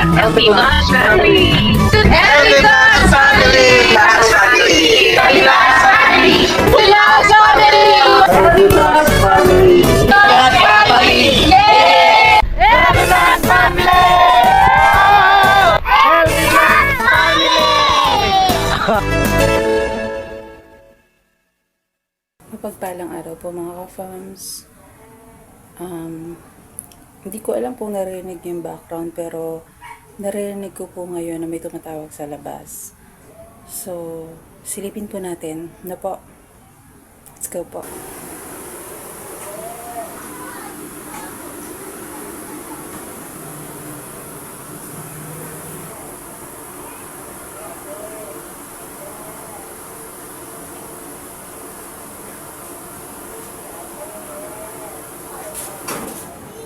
LB Vlogs Family! LB Vlogs Family! Vlogs Family! Vlogs Family! Vlogs Family! LB Vlogs Family! Vlogs Family! Yeah! LB Vlogs Family! LB Vlogs Family! Mapagpalang araw po mga ka-fams. Hindi ko alam kung narinig yung background pero narinig ko po ngayon na may tumatawag sa labas. So, silipin po natin. Na po. Let's go po.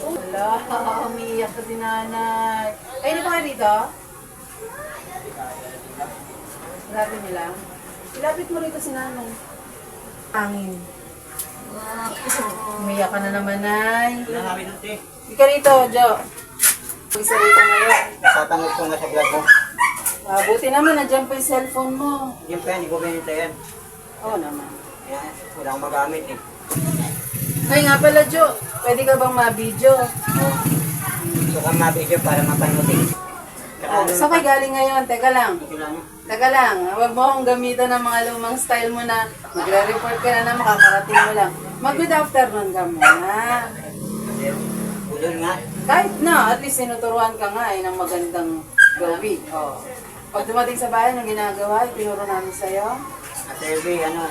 Wala, umiiyak ka si nanay. Ay, hindi pa kayo dito? Ilapit niyo lang. Ilapit mo rito si nanay. Hangin. Umiiyak ka na naman, nay. Wala namin nun, te. Hindi ka rito, Jo. Isa rito ngayon. Tatanggap ko nga sa vlog mo. Buti naman, nandiyan pa yung cellphone mo. Yung pa yan, hindi ko ganito yan. Oo naman. Yan, wala akong magamit eh. Ay nga pala, Jo. Pwede ka bang ma-video? Gusto kang mabidyo para mapanoodin. Saan kayo galing ngayon? Teka lang. Ito lang. Teka lang, huwag mo akong gamitan ng mga lumang style mo na magre-report ka na makakarating mo lang. Mag-good afternoon ka muna. Kasi, ulol nga. Kahit na, at least sinuturuan ka nga ng magandang gawin. Oh. Pag dumating sa bahay, anong ginagawa? Itinuro namin sa'yo. At Elby, ano,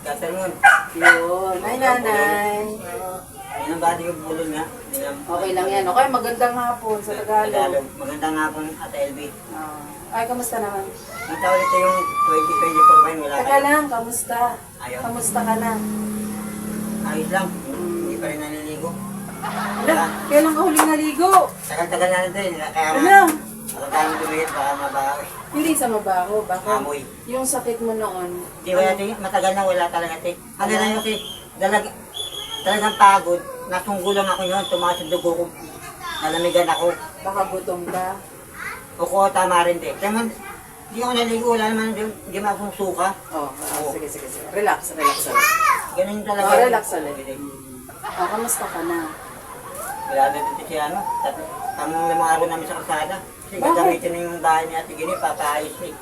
gatanon. Yun. Ay, nanay. Yan ang body yung ulol nga. Okay lang yan. Okay, magandang hapon sa Tagalog. Magandang hapon, Ate Elby. Ay, kamusta naman? Kita ulit yung 2024 ba yun? Wala Teka kayo. lang, kamusta? Ayaw. Kamusta ka na? Ayos lang. Hindi pa rin naliligo. Ala, kailan ka huling naligo? Tagal-tagal na natin. Kaya nga, Ano? ako tayo dumihit para mabawi. Hindi sa mabaho, bakit? Amoy. Yung sakit mo noon. Di ba natin, matagal na wala talaga te. Ano na yun kasi, talagang pagod. Nasunggo lang ako yun, tumakas yung dugo ko. Nalamigan ako. Baka gutom ka. Uko, tama rin te. Kaya man, di ako naligo, wala naman, di mo akong suka. Sige. Relax. Ganun talaga. Relax ulit. Kamusta ka na? Wala na dito siya, ano, tamang limang araw namin sa kalsada. Kasi Bakit? gagamitin na yung bahay ni Ate Gini, papaayos eh.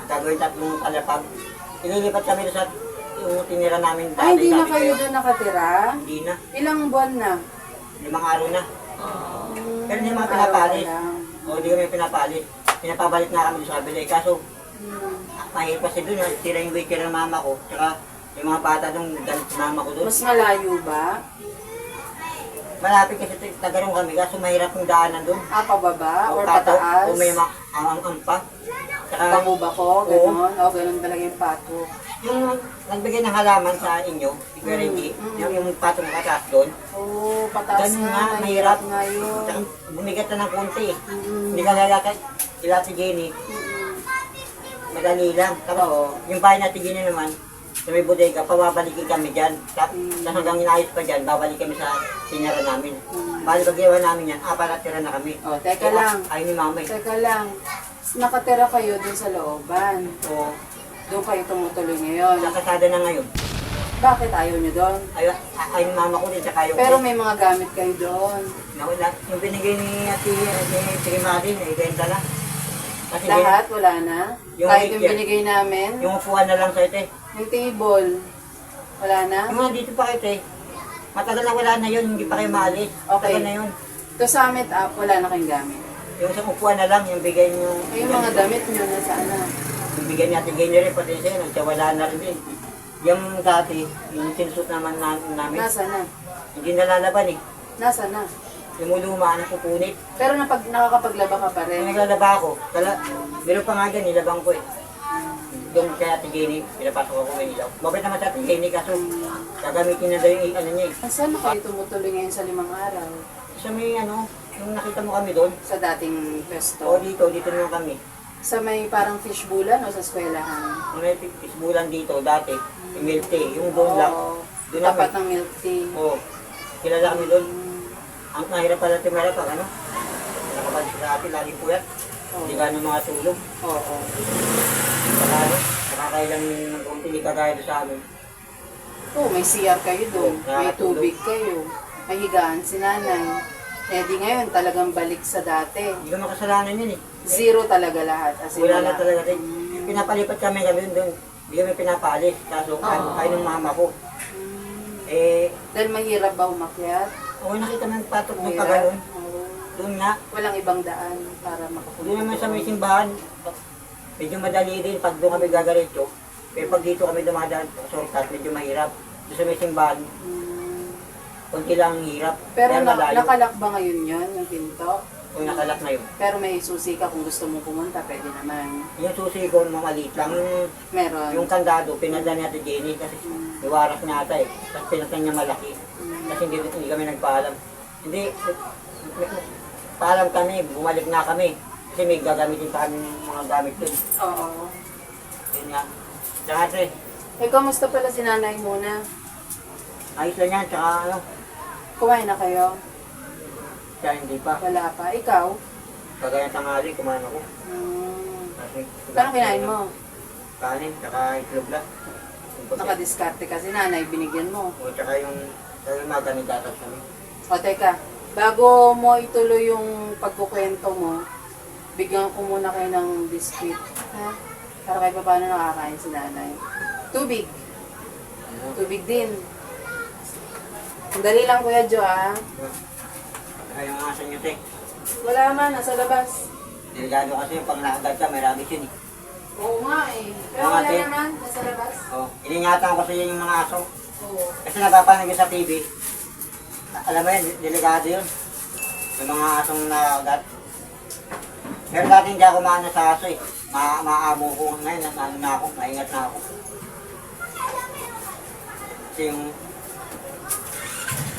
Gagawin tatlong kalapag. Ililipat kami doon sa yung tinira namin dati. Ay, hindi na sabi kayo ko, doon nakatira? Hindi na. Ilang buwan na? 5 araw na. Pero hindi mga pinapalis. Araw ka lang. O, hindi kami pinapalis. Pinapabalik na kami sa kabila. Kaso, mahirap kasi doon. Tira yung wheelchair ng mama ko. Tsaka yung mga bata doon, galit sa mama ko doon. Mas malayo ba? Malapit kasi tagarong kami. Kaso mahirap yung daanan doon. Pababa? Or Pato, pataas? o may ang pa. Tsaka, Pamuba ko? Ganon? O, ganon talaga yung pato. yung nagbigay ng halaman sa inyo, si Kuya Reggie, yung pato ng kataas doon. Oo, pataas Ganun nga. nga, mahirap. nga yun. Tsaka bumigat na ng konti eh. Hindi ka lalakad. Sila si Jenny, madali lang. Tapos, yung bahay natin Jenny naman, sa may bodega, pababalikin kami dyan. Tapos hanggang inayos pa dyan, babalik kami sa sinara namin. Bali pag iwan namin yan, paratira na kami. O, teka lang. Ayaw ni mama eh. Teka lang. Nakatira kayo dun sa looban. Oo. Doon kayo tumutuloy ngayon. Nakasada na ngayon. Bakit ayaw nyo doon? Ayaw ni mama ko din, tsaka yung... Pero may mga gamit kayo doon. Nawala. Yung binigay ni Ate Marin, ibenta na. Kasi Lahat, wala na? Yung Kahit yung weekend. binigay namin? yung upuan na lang sa ite. Yung table, wala na? Yung mga dito pa ite, matagal na wala na yun, hindi pa kayo maalis. Okay. Matagal na yun. To sum it up, wala na kayong gamit. Yung sa upuan na lang, yung bigay nyo. Ay, yung mga damit nyo, nasaan na? Yung bigay ni Ate Gini rin, pati siya, nagkawala na rin din. Yung dati, yung sinsuit naman namin, Nasa na? hindi nalalaban eh. Nasa na? Yung uluma, napupunit. Pero nakakapaglaba ka pa Yung rin. naglalaba ako, meron pa nga dyan, nilabang ko eh. Yung kay Ate Gini, pinapasok ako ng ilaw. Mabait naman sa Ate Gini, kaso gagamitin na daw yung ano niya eh. Saan na kayo tumutuloy ngayon sa 5 araw? Sa may ano, yung nakita mo kami doon, Sa dating o pesto? dito naman kami. Sa may parang fishbowlan o sa eskwelahan? Yung may isbulan dito dati, yung milk tea, yung doon lang. Oo. Doon Tapat namin. ng milk tea. Oo. Kilala kami doon. Ang mahirap pala tumira pag ano, balik sa atin, laging puyat. Hindi ka ng mga tulog. Oo. Saka ano, nakakailang kung hindi ka gaya sa amin. Oo, may CR kayo doon. Oo, May nakatulog. tubig kayo. May higaan si nanay. Eh di ngayon, talagang balik sa dati. Hindi ka makasalanan yun eh. Zero talaga lahat. As in, Wala na talaga rin. Pinapalipat kami doon. Hindi kami pinapalis. Kaso kayo ng mama ko. Eh, Dahil mahirap ba umakyat? okay nakita mo yung patok ng Mahirap. pagano'n. Oo. Doon nga. Walang ibang daan para makapunta. Doon naman sa may simbahan. Medyo madali din pag doon kami gagaritso. Pero pag dito kami dumadaan, shortcut, medyo mahirap. Doon sa may simbahan, kunti lang ang hirap. Pero Kaya malayo. nakalak ba ngayon yun, yung pinto? Kung nakalak na yun. Pero may susi ka kung gusto mong pumunta, pwede naman. Yung susi ko, maliit lang. Meron. Yung kandado, pinadala niya ito Jenny kasi iwaras niya ata eh. Tapos pinatay niya malaki. Kasi hindi kami nagpaalam. Hindi, paalam kami, bumalik na kami. Kasi may gagamitin pa kami ng mga gamit doon. Oo. Yun nga. Tsaka eh, Eh, kamusta pala si nanay muna? ayos lang yan, tsaka ano, Kumain na kayo? tsaka hindi pa. Wala pa. Ikaw? Kagaya tanghali, kumain ako. Kasi, Paano kinain mo? Kanin, tsaka itlog lang. Nakadiskarte kasi nanay, binigyan mo. O tsaka yung umaga ni gatas kami. O teka, bago mo ituloy yung pagkukwento mo, bigyan ko muna kayo ng biscuit. Ha? Para kahit pa paano nakakain si nanay. Tubig. Tubig din. Dali lang Kuya Jo ha. Ay, yung aso nyo, te. Wala man, nasa labas. Delikado kasi pag nakagad ka, may rabies yun eh. Oo nga eh. Pero wala naman, nasa labas. O, iningatan ko sa iyo yung mga aso. Oo. Kasi napapanood ko sa TV. Alam mo yun, delikado yun. Yung mga asong nakagat. Pero dati hindi ako maano sa aso eh. Maamo ko ngayon, ano na ako, maingat na ako. Kasi yung,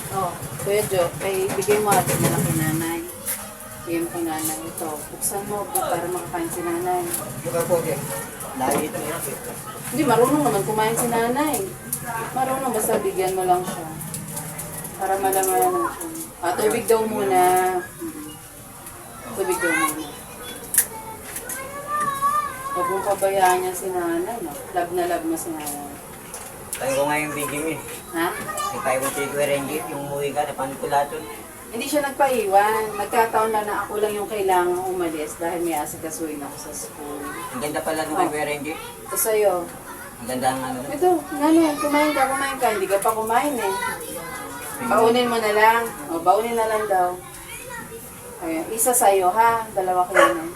Oh, Kuya Jo, bigay mo atin na lang kay nanay. Bigay mo kay nanay. Ito, buksan mo po para makakain si nanay. yung kapote, dahil dito hirap eh. Hindi, marunong naman kumain si nanay. Marunong, basta bigyan mo lang siya. Para malaman siya. Ah, tubig daw muna. Tubig daw muna. Huwag mong pabayaan niya si nanay. No? Love na love mo si nanay. Tayo ko nga yung video yun. Ha? Yung tayo ko si Kuya Renji, yung umuwi ka, napanood ko lahat yun. Hindi siya nagpaiwan. Nagkataon lang na ako lang yung kailangang umalis dahil may asikasuhin ako sa school. Ang ganda pala nung kay Kuya Renji. Ito sa'yo. Ang ganda ang ano. Ito, nanay, kumain ka. Hindi ka pa kumain eh. Baunin mo na lang. O, baunin na lang daw. Ayan, isa sa'yo ha. Dalawa kayo na.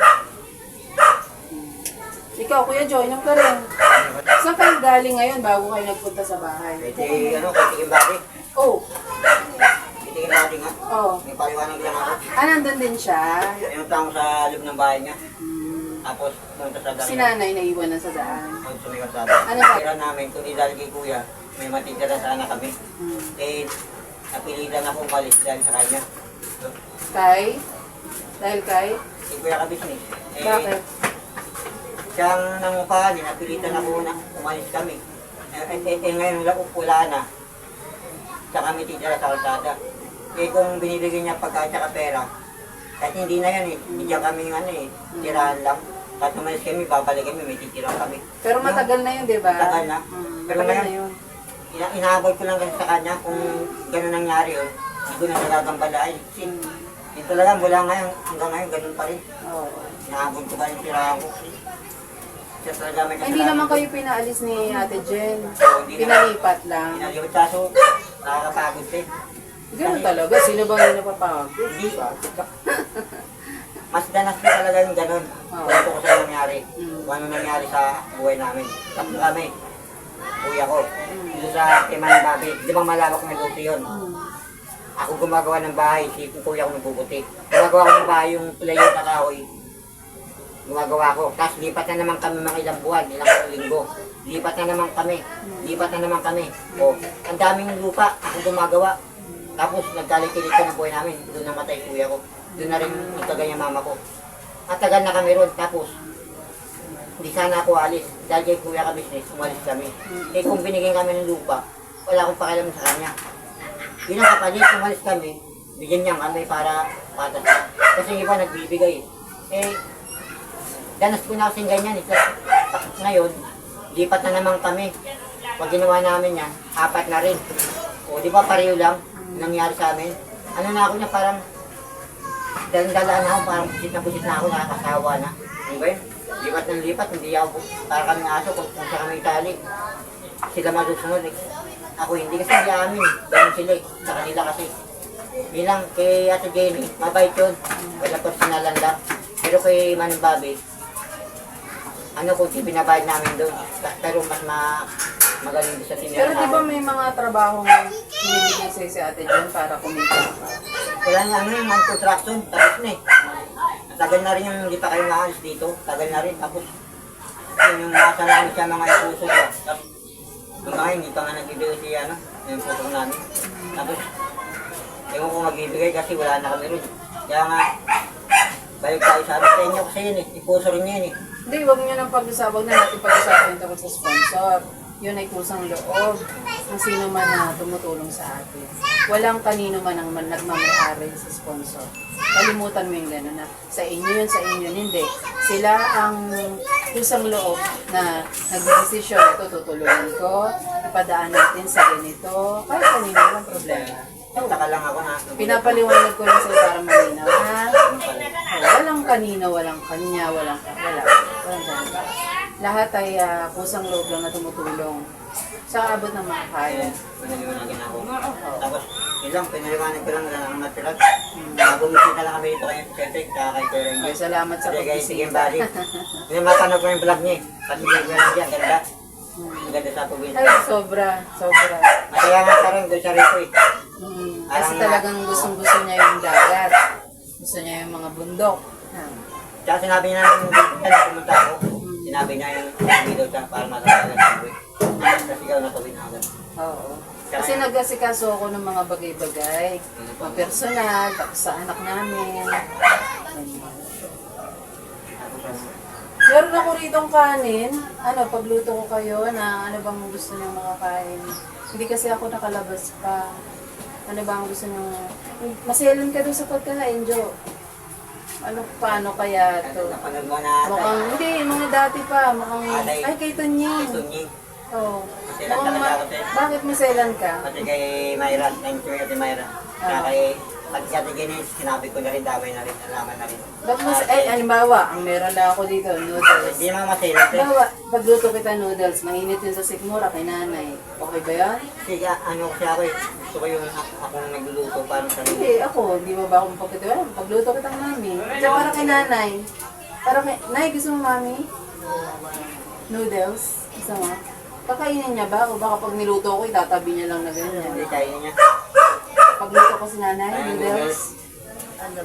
Ikaw, Kuya Joy, inom ka rin. Saan kayo galing ngayon bago kayo nagpunta sa bahay? Kasi ano, kay Tigim Bati. Oh, Kay Tigim Bati nga. oh. May paliwanag lang ako. Ah, nandun din siya. Pinunta ko sa loob ng bahay niya. Tapos, punta sa Si dami. nanay naiwan na sa daan. Kung sumigaw sa Ano ba? Tira namin, kung di dahil kay Kuya, may matitira sana kami. Eh, napilitan ako umalis dahil sa kanya. So, Kay? Dahil kay? si Kuya ka-business. Eh, Bakit? siyang nangupahan, napilitan ako na umalis kami. Ngayon wala na. Siya kami titira sa kalsada. Eh kung binibigyan niya pagkain tsaka pera, kahit hindi na yan eh, hindi niya kami ano eh, tirahan lang. Kahit umalis kami, babalik kami, may titira kami. Pero matagal na yun, di ba? Matagal na. Pero Matagal ngayon, na yun. Inaabot ko lang kasi sa kanya kung gano'n nangyari yun, hindi ko na nagagambalain. Yun talaga, mula ngayon, hanggang ngayon, ganun pa rin. Oo. Inaabot ko pa rin tirahan ko. Siya talaga may Ay, hindi naman kayo pinaalis ni Ate Jen. hindi na. Pinalipat lang. Inaliwat kaso, nakakapagod din. Ganun talaga. Sino ba yung napapagod? Hindi ba? Mas danas na talaga yung ganun. Oo. Kwento ko sa nangyari. Kung ano nangyari sa buhay namin. Tatlo kami. Kuya ko. Dito sa Timan Babi. Di ba malawak na luto yun? Ako gumagawa ng bahay. Si kuya ko nagbubuti. Gumagawa ko ng bahay yung player na kahoy. Gumagawa ko. Tapos lipat na naman kami mga ilang buwan, ilang linggo. Lipat na naman kami. Lipat na naman kami. O, ang daming lupa. Ako gumagawa. Tapos nagkalit-kilit ko ng buhay namin. Doon namatay kuya ko. Doon na rin nagkaganya mama ko. At tagal na kami ron. Tapos, hindi sana ako alis. Dahil kay kuya ka business, umalis kami. Eh kung binigyan kami ng lupa, wala akong pakialam sa kanya. Yun ang kapalit, umalis kami. Bigyan niya kami para patas. Kasi yung iba nagbibigay. Eh, danas ko na kasing ganyan. Ngayon, lipat na naman kami. Pag ginawa namin yan, 4 na rin. O, di ba pareho lang nangyari sa amin? Ano na ako niya, parang dalang-dala na ako, parang busit na ako, nakakasawa na. Ano ba yun? Lipat ng lipat, hindi ako, para kaming aso kung sa kami itali. Sila masusunod eh. Ako hindi kasi hindi amin. Ganun sila eh. Sa kanila kasi. Bilang kay Ate Jenny, mabait yun. Wala personalan lang. Pero kay Manong Bobby, ano kung binabayad namin doon. Pero mas magaling doon sa tinira Pero di ba may mga trabaho hinibigay sa'yo si Ate John para kumita ka? Wala na ano yung man construction, tapos na eh. Tagal na rin yung hindi pa kayo maalis dito. Tagal na rin. Tapos yun yung nasa namin siya mga puso ko. Tapos yung mga hindi pa nga nagbibigay siya ano, yung puso namin. Tapos ewan ko magbibigay kasi wala na kami rin. Kaya nga, balik tayo sa amin sa inyo kasi yun eh. Ipuso rin yun eh. Hindi, huwag nyo nang pag-usapan. Huwag na natin pag-usapan tungkol sa sponsor. Yun ay kusang loob ng sino man na tumutulong sa atin. Walang kanino man ang nagmamayari sa sponsor. Kalimutan mo yung gano'n na sa inyo yun, sa inyo yun. Hindi. Sila ang kusang loob na nag-desisyon. Ito, tutulungan ko. Ipadaan natin sa ganito. Kahit kanino, walang problema. Taka lang ako na. Pinapaliwanag ko lang sa'yo para malinaw, ha? Walang kanino, walang kanya, walang ganito. Lahat ay kusang loob lang na tumutulong sa abot ng mga kaya. Pinaliwanagin ako. Tapos, ilang pinaliwanag ko lang ang matilag. Bumisita lang kami dito kayo sa Celtic, kay Tereng. Ay, salamat sa Sige guys, sige pagbisita. bali. Yung matanood ko yung vlog niya eh. Kasi yung vlog niya, ganda. Ang ganda sa probinsya. Ay, sobra. Masaya nga pa rin doon sa Rico eh. Kasi talagang gustong-gusto niya yung dagat. Gusto niya yung mga bundok. Tsaka sinabi niya nang pumunta ako. Sinabi niya yung video siya para matalaga sa buhay. Kasi ikaw natuwin ako. Oo. Kasi nag-asikaso ako ng mga bagay-bagay. Mga personal, tapos sa anak namin. Meron ako ritong kanin. Ano, pagluto ko kayo na ano bang gusto niyo makakain. Hindi kasi ako nakalabas pa. Ano bang gusto niyo? Maselan ka doon sa pagkain, Jo. Ano, paano kaya to? Napanood mo na Mukhang, hindi, mga dati pa. Mukhang, ay, kay Tunying. Sunyi. Oo. Maselan Mukhang talaga ako, Ted. bakit maselan ka? Pati kay Myra, thank you kay Myra. Kaya kay pati si Ate Jenny, sinabi ko na rin, daway na rin, alaman na rin. Ba't mas, halimbawa, ang meron lang ako dito, noodles. Hindi naman maselan, Ted. Halimbawa, pagluto kita noodles, mainit yun sa sikmura kay nanay. Okay ba yan? Kasi ano kasi ako eh, gusto ko yung akong nagluluto para sa rin. Hindi, ako, di ba akong pagkatiwala? Pagluto kitang mami. Kaya para kay nanay. Para kay, nay, gusto mo mami? Noodles? Gusto mo? Kakainin niya ba? O baka pag niluto ko, itatabi niya lang na ganyan. Hindi kaya niya. Pagluto ko si nanay, noodles.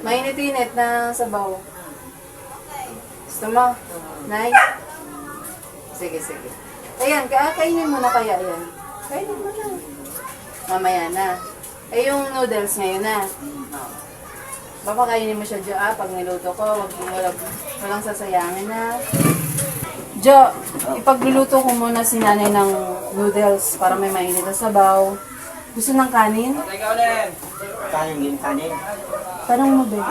Mainit-init na sabaw. Gusto mo? Nay? Sige. Ayan, kainin mo na kaya yan. Kainin mo na. Mamaya na. Eh, yung noodles ngayon na. Baka kainin mo siya, Jo, pag niluto ko, walang sasayangin na. Jo, ipagluluto ko muna si nanay ng noodles para may mainit na sabaw. Gusto ng kanin? Kanin, yun, kanin. Tanong mo, be.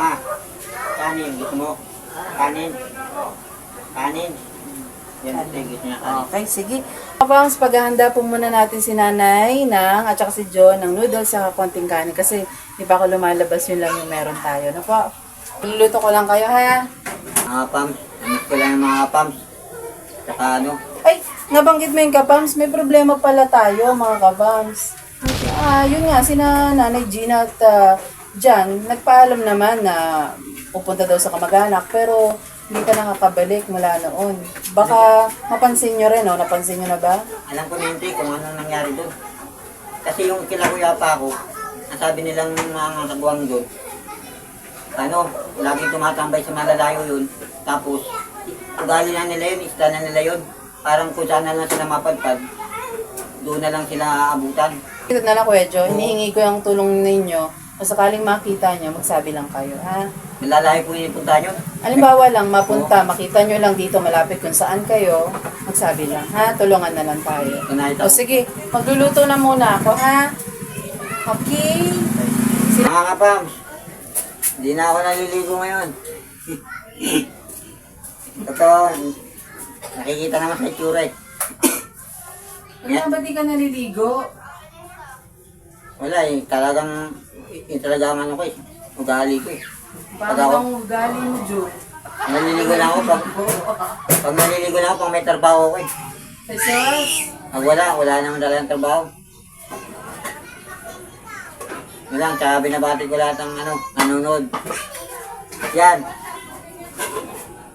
Kanin, gusto mo? Kanin. Yan, gusto niya kanin. Okay, sige. Habang paghahanda po muna natin si nanay at saka si John ng noodles sa konting kanin kasi di ba ako lumalabas yun lang yung meron tayo. Ano po? Luluto ko lang kayo, ha? Mga pams, namit ko lang yung mga pams. Saka ano, Ay, nabanggit mo yung kabams. May problema pala tayo, mga kabams. Yun nga, sina Nanay Gina at Jan, nagpaalam naman na pupunta daw sa kamag-anak, pero hindi ka nakakabalik mula noon. Baka mapansin nyo rin, napansin nyo na ba? alam ko na hindi kung anong nangyari doon. Kasi yung kinakuya pa ako, ang sabi nilang mga kaguwang doon, laging tumatambay sa malalayo yun, tapos ugali na nila yun, isda na nila yun. Parang kung saan na lang sila mapadpad, doon na lang sila abutan. Ito na lang, Kuya Jo, hinihingi ko yung tulong ninyo. Kung sakaling makita nyo, magsabi lang kayo, ha? Nalalayo po yung punta nyo. Halimbawa lang, mapunta, makita nyo lang dito, malapit kung saan kayo, magsabi lang, ha? Tulungan na lang tayo. O sige, magluluto na muna ako, ha? Okay? Mga kapams, Hindi na ako naliligo ngayon. Totoo, nakikita naman sa itsura eh. Kaya ba't di ka naliligo? Wala eh, yung talagang ano ko eh, ugali ko eh. Bakit ang ugali mo, Jun? Naliligo na ako pag naliligo na ako pag may trabaho ko eh. Jesus! Pag wala naman talagang trabaho. Yun lang, tsaka binabati ko lahat ng nanonood. Yan.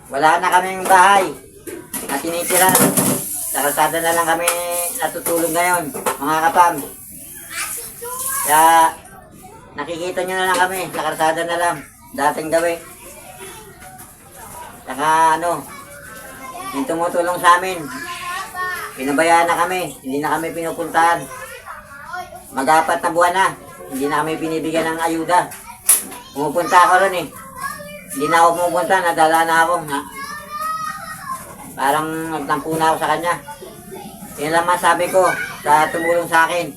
Wala na kaming bahay na tinitira. Sa kalsada na lang kami natutulog ngayon, mga kapam. Kaya, nakikita nyo na lang kami, sa kalsada na lang, dating gawi. Saka yung tumutulong sa amin, pinabayaan na kami, hindi na kami pinupuntahan. Mag-apat na buwan na, hindi na kami binibigyan ng ayuda. Pumupunta ako ron eh. Hindi na ako pumupunta, nadala na ako. Parang nagtampo na ako sa kanya. Yan lang masabi ko sa tumulong sa akin.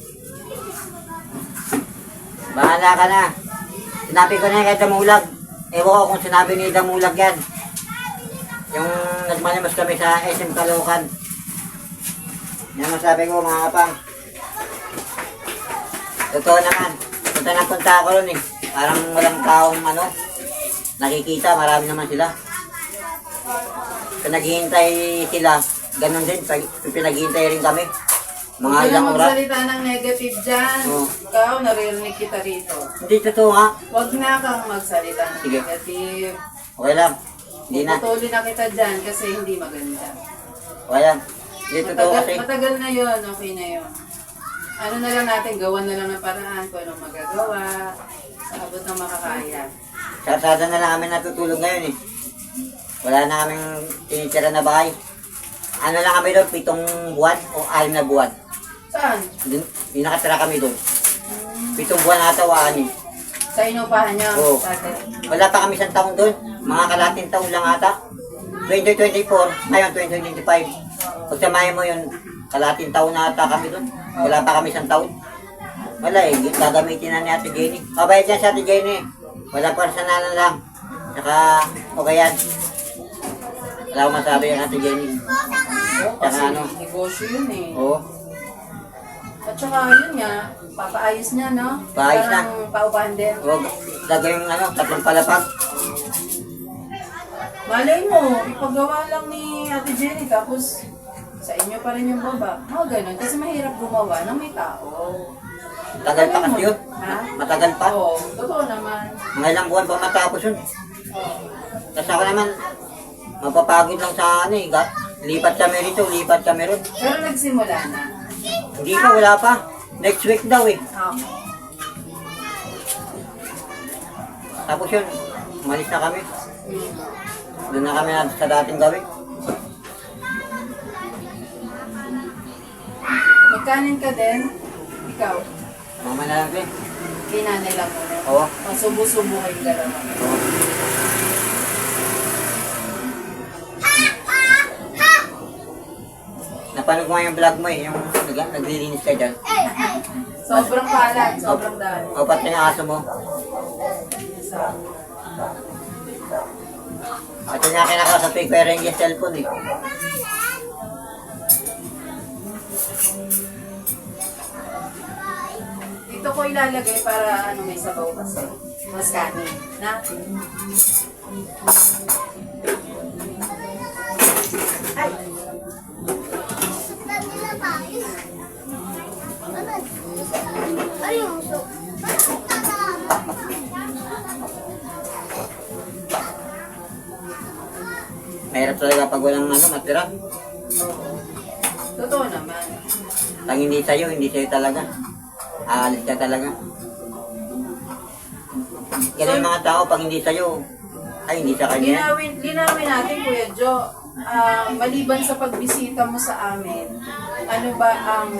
Bahala ka na. Sinabi ko na yan kay Damulag. Ewan ko kung sinabi ni Damulag yan. Yung nagmalimas kami sa SM Caloocan. Yan masabi ko mga kapang. Totoo naman. Punta ako ron eh. Parang walang taong nakikita. Marami naman sila. Pinaghihintay sila. Ganon din. Pinaghihintay rin kami. Mga Huwag ka ilang na oras. magsalita ng negative dyan. Oo. Ikaw, naririnig kita rito. Hindi totoo nga. Huwag na kang magsalita ng Sige. negative. Okay lang. Hindi na. Patuloy na kita dyan kasi hindi maganda. Okay lang. Hindi totoo kasi. Matagal na yun, okay na yun. Ano na lang natin, gawan na lang ng paraan kung anong magagawa. Sa abot ng makakaya. Sa kalsada na lang kami natutulog ngayon eh. Wala na kaming tinitira na bahay. Ano lang kami doon, 7 buwan o 6 na buwan. Saan? Yung nakatira kami doon. 7 buwan ata o 6. Sa inupahan niyo? Oo. Dati. Wala pa kami 1 taon doon. Mga kalating taon lang ata. 2024, ngayon 2025. Pag samahin mo yun, kalating taon na ata kami doon. Wala pa kami 1 taon. Wala eh, gagamitin na ni Ate Jenny. Mabait yan si Ate Jenny. Wala personalan lang. Saka, okay yan. Wala akong masabi yan Ate Jenny. Oo, kasi Saka negosyo yun eh. Oo. At saka yun nga, papaayos niya, no? Paayos na. Parang paupahan din. Huwag gagawin 3 palapag. Malay mo, ipagawa lang ni Ate Jenny, tapos sa inyo pa rin yung baba. Mga ganun, kasi mahirap gumawa ng may tao. Tagal pa kasi yun. Ha? Matagal pa. Oo, totoo naman. Mga ilang buwan pa matapos yun. Oo. Tapos ako naman, mapapagod lang sa lipat kami rito, lipat kami ron. Pero nagsimula na. Hindi pa, wala pa. Next week daw eh. Okay. Tapos yun, umalis na kami. Hmm. Doon na kami sa dating gawin. Magkanin ka din? Ikaw? Mama na lang din. Kinanay lang mo. Oo. Masubo-subo kayong dalawa. Oo. Napanood ko nga yung vlog mo eh, yung naglilinis ka dyan. Sobrang kalat, sobrang dami. O pati yung aso mo. Pati nga kinakausapin ko rin yung cellphone eh. Dito ko ilalagay para may sabaw kasi. Mas kanin. Na? Ay! Mahirap talaga pag walang matira. Oo. Totoo naman. Pag hindi sa'yo talaga. Aalis ka talaga. Ganun yung mga tao, pag hindi sa'yo, ay hindi sa kanya. Linawin natin, Kuya Jo. Maliban sa pagbisita mo sa amin, ano ba ang